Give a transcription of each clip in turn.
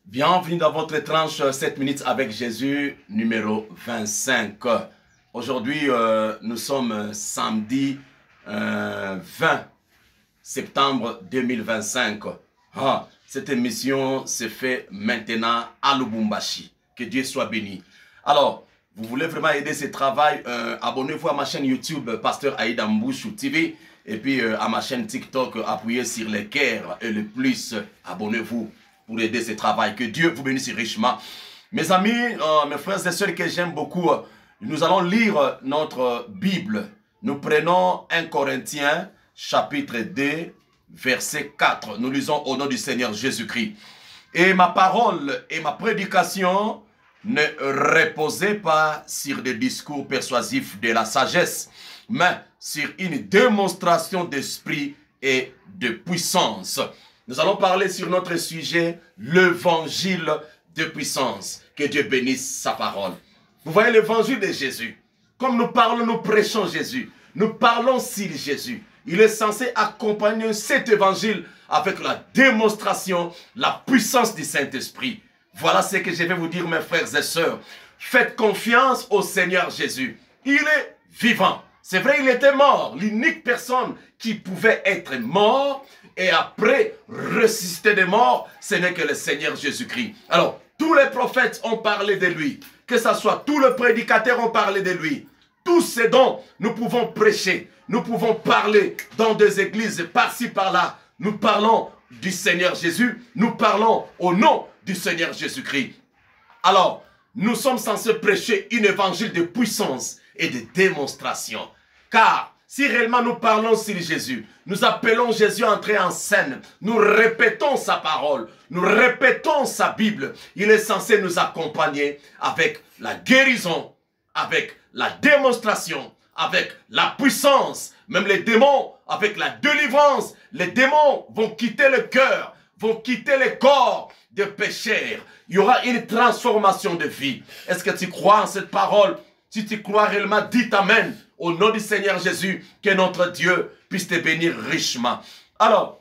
Bienvenue dans votre tranche 7 minutes avec Jésus, numéro 25. Aujourd'hui, nous sommes samedi 20 septembre 2025. Cette émission se fait maintenant à Lubumbashi. Que Dieu soit béni. Alors, vous voulez vraiment aider ce travail, abonnez-vous à ma chaîne YouTube, Pasteur Aïda Mbouchou TV. Et puis à ma chaîne TikTok, appuyez sur les cœurs et le plus, abonnez-vous pour aider ce travail. Que Dieu vous bénisse richement. Mes amis, mes frères et sœurs que j'aime beaucoup, nous allons lire notre Bible. Nous prenons 1 Corinthiens, chapitre 2, verset 4. Nous lisons au nom du Seigneur Jésus-Christ. Et ma parole et ma prédication ne reposaient pas sur des discours persuasifs de la sagesse, mais sur une démonstration d'esprit et de puissance. Nous allons parler sur notre sujet, l'évangile de puissance. Que Dieu bénisse sa parole. Vous voyez l'évangile de Jésus. Comme nous parlons, nous prêchons Jésus. Nous parlons sur Jésus. Il est censé accompagner cet évangile avec la démonstration, la puissance du Saint-Esprit. Voilà ce que je vais vous dire, mes frères et sœurs. Faites confiance au Seigneur Jésus. Il est vivant. C'est vrai, il était mort. L'unique personne qui pouvait être mort et après ressusciter des morts, ce n'est que le Seigneur Jésus-Christ. Alors, tous les prophètes ont parlé de lui. Que ce soit tous les prédicateurs ont parlé de lui. Tout ce dont nous pouvons prêcher, nous pouvons parler dans des églises par-ci, par-là. Nous parlons du Seigneur Jésus, nous parlons au nom du Seigneur Jésus-Christ. Alors, nous sommes censés prêcher une évangile de puissance et de démonstration. Car si réellement nous parlons sur Jésus, nous appelons Jésus à entrer en scène, nous répétons sa parole, nous répétons sa Bible, il est censé nous accompagner avec la guérison, avec la démonstration, avec la puissance, même les démons, avec la délivrance. Les démons vont quitter le cœur, vont quitter le corps de pécheurs. Il y aura une transformation de vie. Est-ce que tu crois en cette parole? Si tu crois réellement, dis Amen. Au nom du Seigneur Jésus, que notre Dieu puisse te bénir richement. Alors,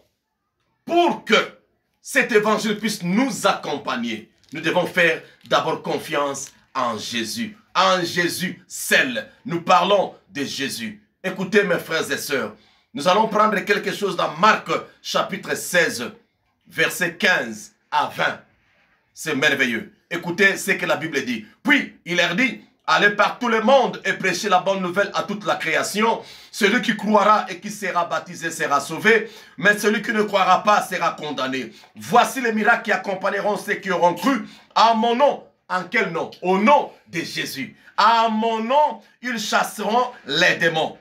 pour que cet évangile puisse nous accompagner, nous devons faire d'abord confiance en Jésus. En Jésus seul. Nous parlons de Jésus. Écoutez mes frères et sœurs, nous allons prendre quelque chose dans Marc chapitre 16, verset 15 à 20. C'est merveilleux. Écoutez ce que la Bible dit. Puis il leur dit, allez par tout le monde et prêchez la bonne nouvelle à toute la création. Celui qui croira et qui sera baptisé sera sauvé, mais celui qui ne croira pas sera condamné. Voici les miracles qui accompagneront ceux qui auront cru à mon nom. En quel nom? Au nom de Jésus. À mon nom, ils chasseront les démons.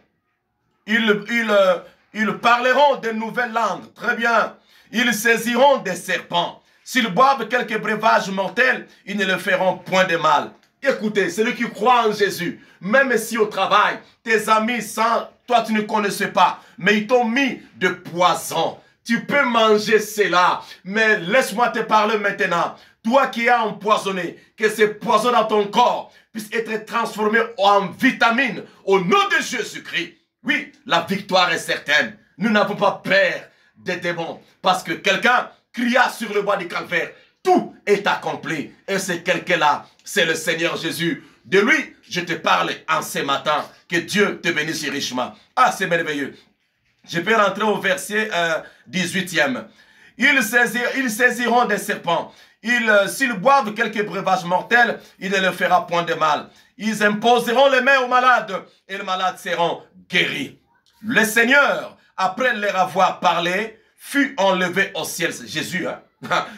Ils parleront de nouvelles langues. Très bien. Ils saisiront des serpents. S'ils boivent quelques breuvages mortels, ils ne le feront point de mal. Écoutez, celui qui croit en Jésus, même si au travail, tes amis, sans toi tu ne connaissais pas, mais ils t'ont mis de poison. Tu peux manger cela, mais laisse-moi te parler maintenant. Toi qui as empoisonné, que ce poison dans ton corps puisse être transformé en vitamine au nom de Jésus-Christ. Oui, la victoire est certaine. Nous n'avons pas peur des démons parce que quelqu'un cria sur le bois du calvaire. Tout est accompli. Et c'est quelqu'un-là, c'est le Seigneur Jésus. De lui, je te parle en ce matin. Que Dieu te bénisse richement. Ah, c'est merveilleux. Je peux rentrer au verset 18e. Ils saisiront des serpents. S'ils boivent quelques breuvages mortels, il ne leur fera point de mal. Ils imposeront les mains aux malades et les malades seront guéris. Le Seigneur, après leur avoir parlé, fut enlevé au ciel. C'est Jésus, hein?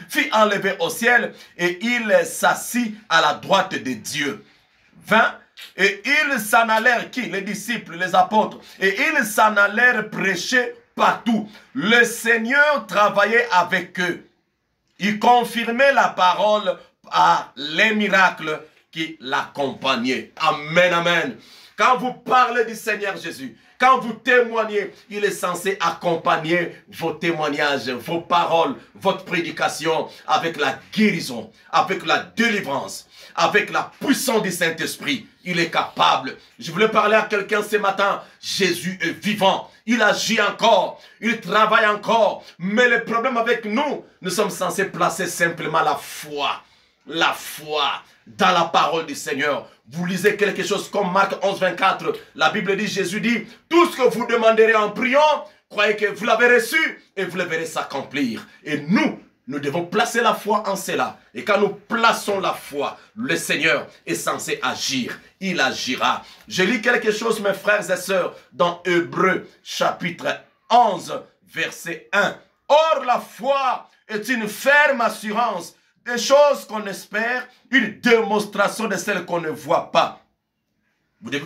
Fut enlevé au ciel et il s'assit à la droite de Dieu. 20. Et ils s'en allèrent, qui? Les disciples, les apôtres. Et ils s'en allèrent prêcher partout. Le Seigneur travaillait avec eux. Il confirmait la parole par les miracles qui l'accompagnaient. Amen, amen. Quand vous parlez du Seigneur Jésus, quand vous témoignez, il est censé accompagner vos témoignages, vos paroles, votre prédication avec la guérison, avec la délivrance, avec la puissance du Saint-Esprit. il est capable. Je voulais parler à quelqu'un ce matin. Jésus est vivant. Il agit encore. Il travaille encore. Mais le problème avec nous, nous sommes censés placer simplement la foi. La foi dans la parole du Seigneur. Vous lisez quelque chose comme Marc 11, 24. La Bible dit, Jésus dit, tout ce que vous demanderez en priant, croyez que vous l'avez reçu et vous le verrez s'accomplir. Et nous devons placer la foi en cela. Et quand nous plaçons la foi, le Seigneur est censé agir. Il agira. Je lis quelque chose, mes frères et sœurs, dans Hébreux chapitre 11, verset 1. Or, la foi est une ferme assurance des choses qu'on espère, une démonstration de celles qu'on ne voit pas.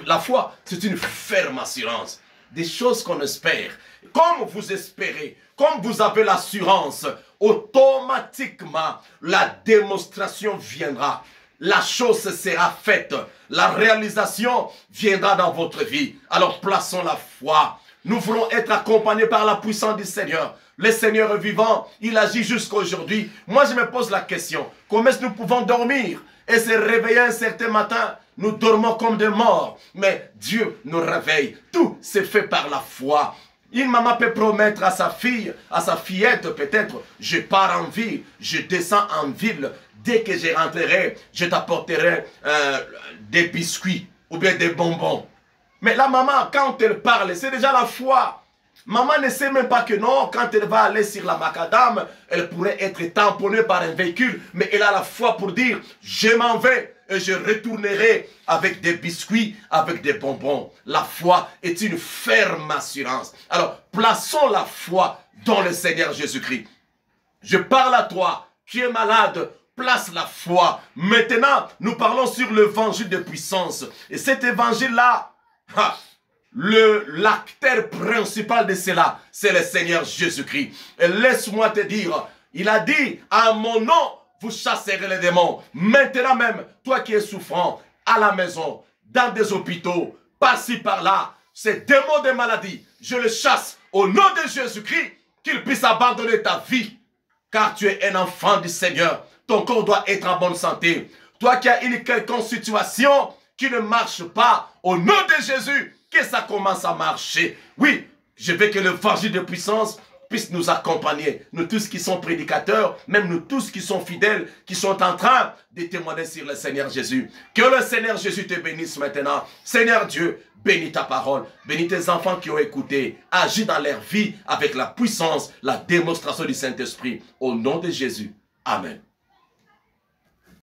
La foi, c'est une ferme assurance des choses qu'on espère. Comme vous espérez, comme vous avez l'assurance, automatiquement, la démonstration viendra. La chose sera faite. La réalisation viendra dans votre vie. Alors plaçons la foi. Nous voulons être accompagnés par la puissance du Seigneur. Le Seigneur est vivant, il agit jusqu'à aujourd'hui. Moi, je me pose la question, comment est-ce que nous pouvons dormir et se réveiller un certain matin? Nous dormons comme des morts, mais Dieu nous réveille. Tout c'est fait par la foi. Une maman peut promettre à sa fille, à sa fillette peut-être, je pars en ville, je descends en ville. Dès que je rentrerai, je t'apporterai des biscuits ou bien des bonbons. Mais la maman, quand elle parle, c'est déjà la foi. Maman ne sait même pas que non, quand elle va aller sur la macadam, elle pourrait être tamponnée par un véhicule. Mais elle a la foi pour dire, je m'en vais et je retournerai avec des biscuits, avec des bonbons. La foi est une ferme assurance. Alors, plaçons la foi dans le Seigneur Jésus-Christ. Je parle à toi qui es malade. Place la foi. Maintenant, nous parlons sur l'évangile de puissance. Et cet évangile-là, l'acteur principal de cela, c'est le Seigneur Jésus-Christ. Et laisse-moi te dire, il a dit, à mon nom, vous chasserez les démons. Maintenant même, toi qui es souffrant, à la maison, dans des hôpitaux, par-ci, par-là, ces démons de maladie, je les chasse au nom de Jésus-Christ, qu'ils puissent abandonner ta vie. Car tu es un enfant du Seigneur. Ton corps doit être en bonne santé. Toi qui as une quelconque situation qui ne marche pas, au nom de Jésus, que ça commence à marcher. Oui, je veux que l'évangile de puissance puisse nous accompagner. Nous tous qui sommes prédicateurs, même nous tous qui sommes fidèles, qui sont en train de témoigner sur le Seigneur Jésus. Que le Seigneur Jésus te bénisse maintenant. Seigneur Dieu, bénis ta parole. Bénis tes enfants qui ont écouté. Agis dans leur vie avec la puissance, la démonstration du Saint-Esprit. Au nom de Jésus. Amen.